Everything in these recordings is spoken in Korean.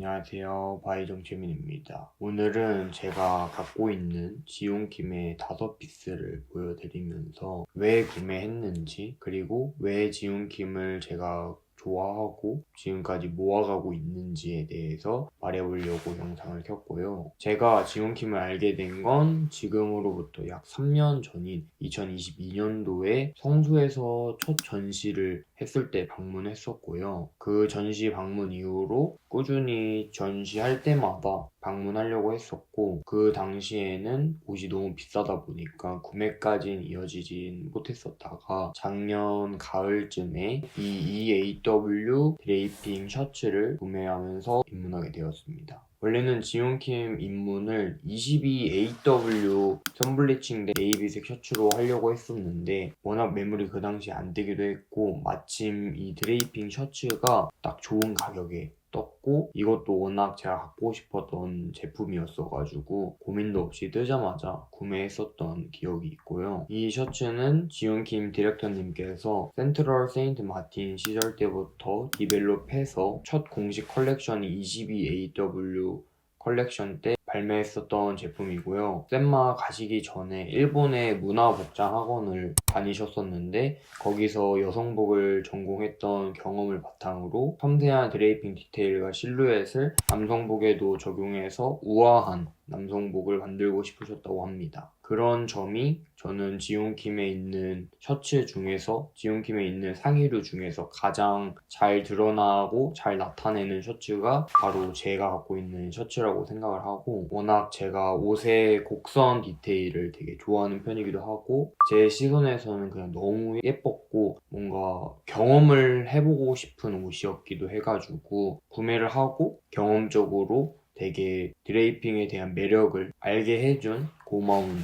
안녕하세요. 바이정채민입니다. 오늘은 제가 갖고 있는 지온킴의 5피스를 보여드리면서 왜 구매했는지, 그리고 왜 지온킴을 제가 좋아하고 지금까지 모아가고 있는지에 대해서 말해보려고 영상을 켰고요. 제가 지온킴을 알게 된 건 지금으로부터 약 3년 전인 2022년도에 성수에서 첫 전시를 했을 때 방문했었고요. 그 전시 방문 이후로 꾸준히 전시할 때마다 방문하려고 했었고, 그 당시에는 옷이 너무 비싸다 보니까 구매까지는 이어지진 못했었다가 작년 가을쯤에 이 EAW 드레이핑 셔츠를 구매하면서 입문하게 되었습니다. 원래는 지온킴 입문을 22AW 선블리칭 대 네이비색 셔츠로 하려고 했었는데 워낙 매물이 그 당시에 안 되기도 했고, 마침 이 드레이핑 셔츠가 딱 좋은 가격에 떴고, 이것도 워낙 제가 갖고 싶었던 제품이었어가지고 고민도 없이 뜨자마자 구매했었던 기억이 있고요. 이 셔츠는 지온킴 디렉터님께서 센트럴 세인트 마틴 시절 때부터 디벨롭해서 첫 공식 컬렉션이 22AW 컬렉션 때 발매했었던 제품이고요. 센마 가시기 전에 일본의 문화복장학원을 다니셨었는데 거기서 여성복을 전공했던 경험을 바탕으로 섬세한 드레이핑 디테일과 실루엣을 남성복에도 적용해서 우아한 남성복을 만들고 싶으셨다고 합니다. 그런 점이 저는 지온킴에 있는 셔츠 중에서, 지온킴에 있는 상의류 중에서 가장 잘 드러나고 잘 나타내는 셔츠가 바로 제가 갖고 있는 셔츠라고 생각을 하고, 워낙 제가 옷의 곡선 디테일을 되게 좋아하는 편이기도 하고 제 시선에서는 그냥 너무 예뻤고 뭔가 경험을 해보고 싶은 옷이었기도 해가지고 구매를 하고 경험적으로 되게 드레이핑에 대한 매력을 알게 해준 고마운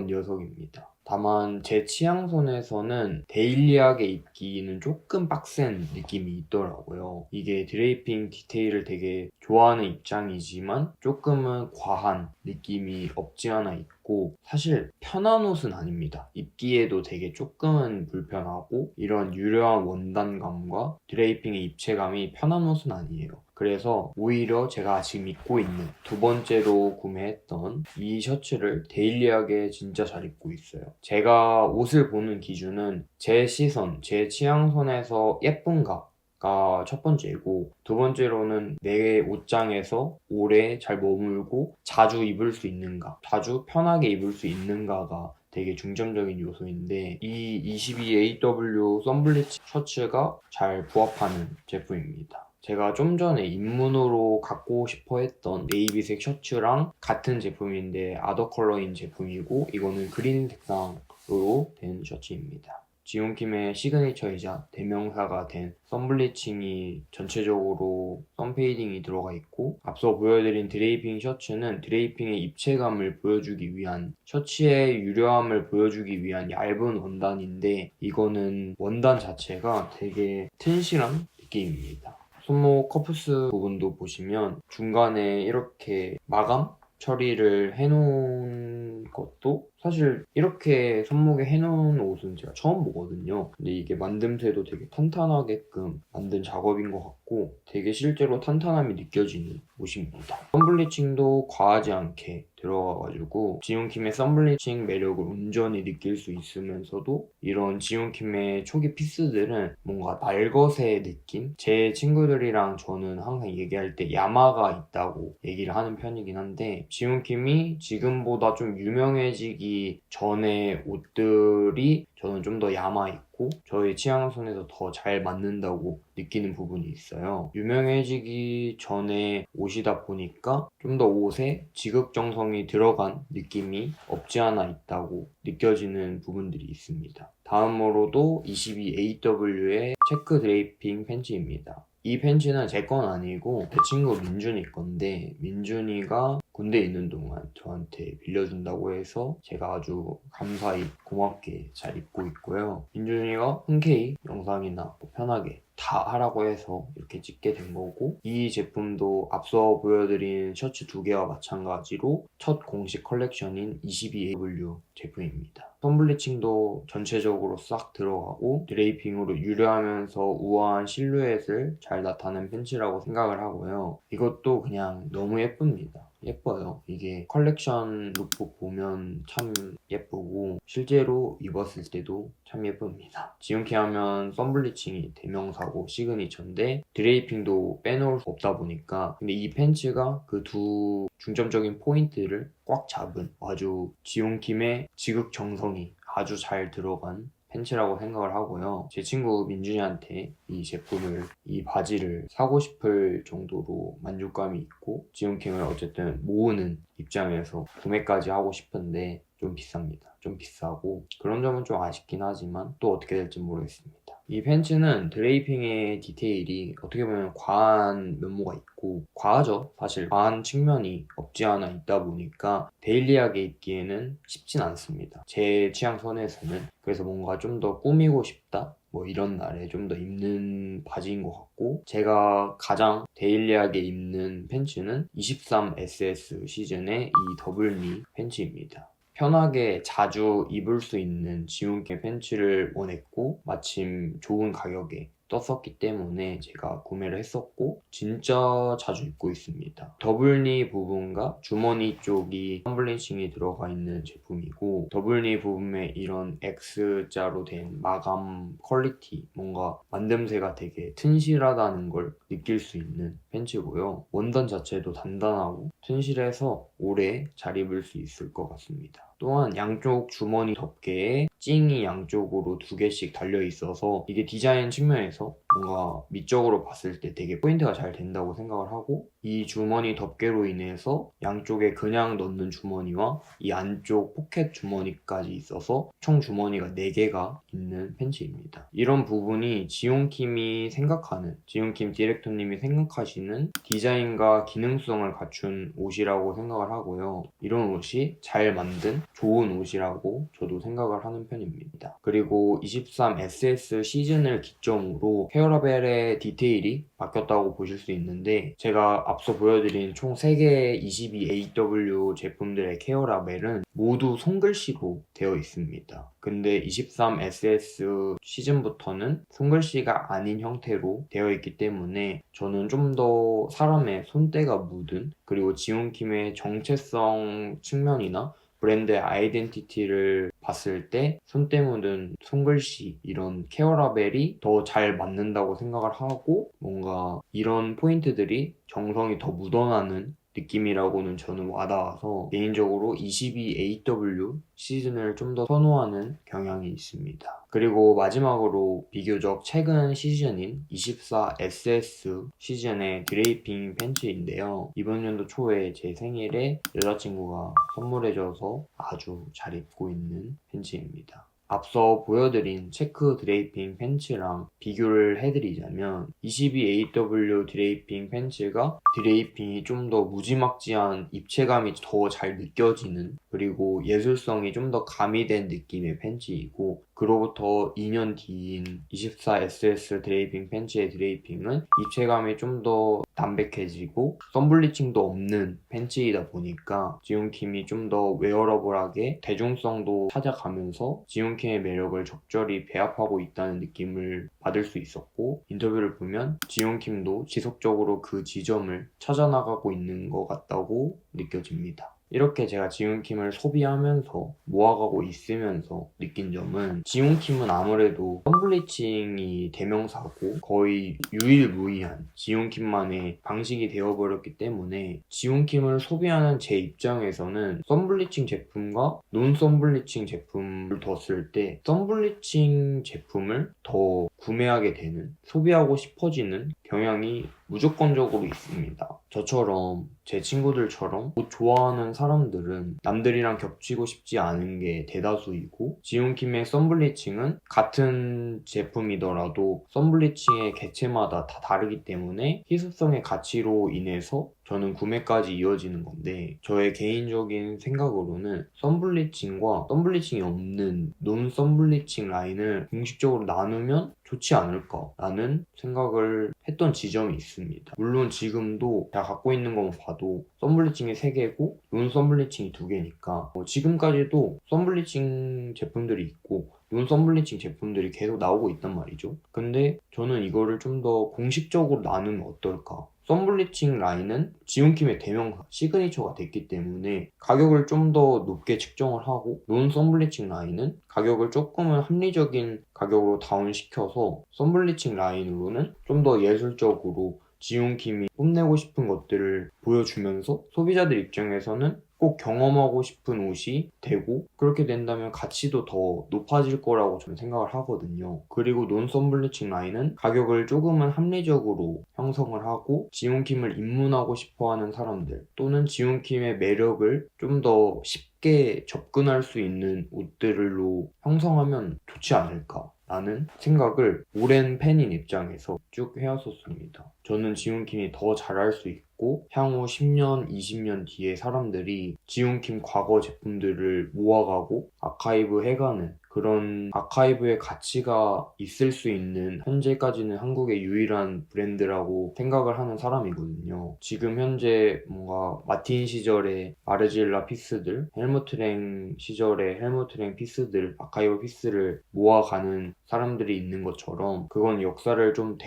녀석입니다. 다만 제 취향선에서는 데일리하게 입기는 조금 빡센 느낌이 있더라고요. 이게 드레이핑 디테일을 되게 좋아하는 입장이지만 조금은 과한 느낌이 없지 않아 있고, 사실 편한 옷은 아닙니다. 입기에도 되게 조금은 불편하고 이런 유려한 원단감과 드레이핑의 입체감이 편한 옷은 아니에요. 그래서 오히려 제가 지금 입고 있는 두 번째로 구매했던 이 셔츠를 데일리하게 진짜 잘 입고 있어요. 제가 옷을 보는 기준은 제 시선, 제 취향선에서 예쁜가가 첫 번째고, 두 번째로는 내 옷장에서 오래 잘 머물고 자주 입을 수 있는가, 자주 편하게 입을 수 있는가가 되게 중점적인 요소인데, 이 22AW 썬블리치 셔츠가 잘 부합하는 제품입니다. 제가 좀 전에 입문으로 갖고 싶어 했던 네이비색 셔츠랑 같은 제품인데 아더 컬러인 제품이고, 이거는 그린 색상으로 된 셔츠입니다. 지온킴의 시그니처이자 대명사가 된 썬블리칭이 전체적으로 썬페이딩이 들어가 있고, 앞서 보여드린 드레이핑 셔츠는 드레이핑의 입체감을 보여주기 위한, 셔츠의 유려함을 보여주기 위한 얇은 원단인데, 이거는 원단 자체가 되게 튼실한 느낌입니다. 손목 커프스 부분도 보시면 중간에 이렇게 마감 처리를 해놓은 것도, 사실 이렇게 손목에 해놓은 옷은 제가 처음 보거든요. 근데 이게 만듦새도 되게 탄탄하게끔 만든 작업인 것 같고 되게 실제로 탄탄함이 느껴지는 옷입니다. 선블리칭도 과하지 않게 들어가가지고 지온킴의 선블리칭 매력을 온전히 느낄 수 있으면서도, 이런 지온킴의 초기 피스들은 뭔가 날것의 느낌? 제 친구들이랑 저는 항상 얘기할 때 야마가 있다고 얘기를 하는 편이긴 한데, 지온킴이 지금보다 좀 유명해지기 전에 옷들이 저는 좀 더 야마 있고 저의 취향선에서 더 잘 맞는다고 느끼는 부분이 있어요. 유명해지기 전에 옷이다 보니까 좀 더 옷에 지극정성이 들어간 느낌이 없지 않아 있다고 느껴지는 부분들이 있습니다. 다음으로도 22AW의 체크 드레이핑 팬츠입니다. 이 팬츠는 제 건 아니고 제 친구 민준이 건데, 민준이가 군대에 있는 동안 저한테 빌려준다고 해서 제가 아주 감사히 고맙게 잘 입고 있고요. 민준이가 흔쾌히 영상이나 편하게 다 하라고 해서 이렇게 찍게 된 거고, 이 제품도 앞서 보여드린 셔츠 2개와 마찬가지로 첫 공식 컬렉션인 22AW 제품입니다. 톤블리칭도 전체적으로 싹 들어가고 드레이핑으로 유려하면서 우아한 실루엣을 잘 나타낸 팬츠라고 생각을 하고요. 이것도 그냥 너무 예쁩니다. 예뻐요. 이게 컬렉션 룩북 보면 참 예쁘고 실제로 입었을 때도 참 예쁩니다. 지온키 하면 썬블리칭이 대명사고 시그니처인데 드레이핑도 빼놓을 수 없다 보니까, 근데 이 팬츠가 그 두 중점적인 포인트를 꽉 잡은 아주 지온킴의 지극정성이 아주 잘 들어간 팬츠라고 생각을 하고요. 제 친구 민준이한테 이 바지를 사고 싶을 정도로 만족감이 있고, 지온킹을 어쨌든 모으는 입장에서 구매까지 하고 싶은데 좀 비쌉니다. 좀 비싸고 그런 점은 좀 아쉽긴 하지만 또 어떻게 될지 모르겠습니다. 이 팬츠는 드레이핑의 디테일이 어떻게 보면 과한 면모가 있고, 과하죠. 사실 과한 측면이 없지 않아 있다 보니까 데일리하게 입기에는 쉽진 않습니다. 제 취향 선에서는. 그래서 뭔가 좀 더 꾸미고 싶다, 뭐 이런 날에 좀 더 입는 바지인 것 같고, 제가 가장 데일리하게 입는 팬츠는 23SS 시즌의 이 더블니 팬츠입니다. 편하게 자주 입을 수 있는 지온케 팬츠를 원했고, 마침 좋은 가격에 떴었기 때문에 제가 구매를 했었고 진짜 자주 입고 있습니다. 더블니 부분과 주머니 쪽이 텀블링싱이 들어가 있는 제품이고, 더블니 부분에 이런 X자로 된 마감 퀄리티, 뭔가 만듦새가 되게 튼실하다는 걸 느낄 수 있는 팬츠고요. 원단 자체도 단단하고 튼실해서 오래 잘 입을 수 있을 것 같습니다. 또한 양쪽 주머니 덮개에 찡이 양쪽으로 2개씩 달려있어서 이게 디자인 측면에서 뭔가 미적으로 봤을 때 되게 포인트가 잘 된다고 생각을 하고, 이 주머니 덮개로 인해서 양쪽에 그냥 넣는 주머니와 이 안쪽 포켓 주머니까지 있어서 총 주머니가 4개가 있는 팬츠입니다. 이런 부분이 지온킴이 생각하는, 지온킴 디렉터님이 생각하시는 디자인과 기능성을 갖춘 옷이라고 생각을 하고요. 이런 옷이 잘 만든 좋은 옷이라고 저도 생각을 하는 편입니다. 그리고 23SS 시즌을 기점으로 헤어라벨의 디테일이 바뀌었다고 보실 수 있는데, 제가 앞서 보여드린 총 3개의 22AW 제품들의 케어라벨은 모두 손글씨로 되어 있습니다. 근데 23SS 시즌부터는 손글씨가 아닌 형태로 되어 있기 때문에 저는 좀 더 사람의 손때가 묻은, 그리고 지온킴의 정체성 측면이나 브랜드의 아이덴티티를 봤을 때 손때 묻은 손글씨, 이런 케어라벨이 더 잘 맞는다고 생각을 하고, 뭔가 이런 포인트들이 정성이 더 묻어나는 느낌이라고는 저는 와닿아서 개인적으로 22AW 시즌을 좀 더 선호하는 경향이 있습니다. 그리고 마지막으로 비교적 최근 시즌인 24SS 시즌의 드레이핑 팬츠인데요. 이번 연도 초에 제 생일에 여자친구가 선물해줘서 아주 잘 입고 있는 팬츠입니다. 앞서 보여드린 체크 드레이핑 팬츠랑 비교를 해드리자면 22AW 드레이핑 팬츠가 드레이핑이 좀 더 무지막지한 입체감이 더 잘 느껴지는, 그리고 예술성이 좀 더 가미된 느낌의 팬츠이고, 그로부터 2년 뒤인 24SS 드레이핑 팬츠의 드레이핑은 입체감이 좀 더 담백해지고 썬블리칭도 없는 팬츠이다 보니까 지온킴이 좀 더 웨어러블하게 대중성도 찾아가면서 지온킴의 매력을 적절히 배합하고 있다는 느낌을 받을 수 있었고, 인터뷰를 보면 지온킴도 지속적으로 그 지점을 찾아나가고 있는 것 같다고 느껴집니다. 이렇게 제가 지온킴을 소비하면서 모아가고 있으면서 느낀 점은, 지온킴은 아무래도 썬블리칭이 대명사고 거의 유일무이한 지온킴만의 방식이 되어버렸기 때문에 지온킴을 소비하는 제 입장에서는 썬블리칭 제품과 논 썬블리칭 제품을 뒀을 때 썬블리칭 제품을 더 구매하게 되는, 소비하고 싶어지는 경향이 무조건적으로 있습니다. 저처럼, 제 친구들처럼 옷 좋아하는 사람들은 남들이랑 겹치고 싶지 않은 게 대다수이고, 지온킴의 썬블리칭은 같은 제품이더라도 썬블리칭의 개체마다 다 다르기 때문에 희소성의 가치로 인해서 저는 구매까지 이어지는 건데 저의 개인적인 생각으로는 썬블리칭과 썬블리칭이 없는 논 썬블리칭 라인을 공식적으로 나누면 좋지 않을까라는 생각을 했던 지점이 있습니다. 물론 지금도 제가 갖고 있는 것만 봐도 썬블리칭이 3개고 논 썬블리칭이 2개니까 지금까지도 썬블리칭 제품들이 있고 논 썬블리칭 제품들이 계속 나오고 있단 말이죠. 근데 저는 이거를 좀 더 공식적으로 나누면 어떨까? 썬블리칭 라인은 지온킴의 대명사, 시그니처가 됐기 때문에 가격을 좀 더 높게 측정을 하고 논 썬블리칭 라인은 가격을 조금은 합리적인 가격으로 다운시켜서 썬블리칭 라인으로는 좀 더 예술적으로 지온킴이 뽐내고 싶은 것들을 보여주면서 소비자들 입장에서는 꼭 경험하고 싶은 옷이 되고 그렇게 된다면 가치도 더 높아질 거라고 저는 생각을 하거든요. 그리고 논 썬블리칭 라인은 가격을 조금은 합리적으로 형성을 하고 지온킴을 입문하고 싶어하는 사람들 또는 지온킴의 매력을 좀 더 쉽게 접근할 수 있는 옷들로 형성하면 좋지 않을까 라는 생각을 오랜 팬인 입장에서 쭉 해왔었습니다. 저는 지온킴이 더 잘할 수 있고 향후 10년, 20년 뒤에 사람들이 지온킴 과거 제품들을 모아가고 아카이브 해가는 그런 아카이브의 가치가 있을 수 있는 현재까지는 한국의 유일한 브랜드라고 생각을 하는 사람이거든요. 지금 현재 뭔가 마틴 시절의 마르질라 피스들, 헬무트랭 시절의 헬무트랭 피스들, 아카이브 피스를 모아가는 사람들이 있는 것처럼 그건 역사를 좀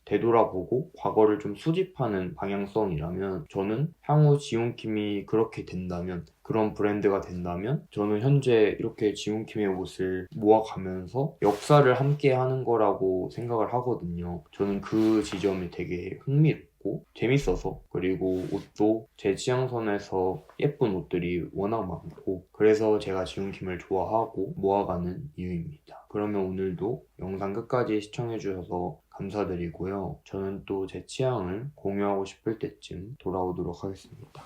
되돌아보고 과거를 좀 수집하는 방향성이라면 저는 향후 지온킴이 그렇게 된다면 그런 브랜드가 된다면 저는 현재 이렇게 지온킴의 옷을 모아가면서 역사를 함께 하는 거라고 생각을 하거든요. 저는 그 지점이 되게 흥미롭고 재밌어서 그리고 옷도 제 취향선에서 예쁜 옷들이 워낙 많고 그래서 제가 지온킴을 좋아하고 모아가는 이유입니다. 그러면 오늘도 영상 끝까지 시청해주셔서 감사드리고요. 저는 또 제 취향을 공유하고 싶을 때쯤 돌아오도록 하겠습니다.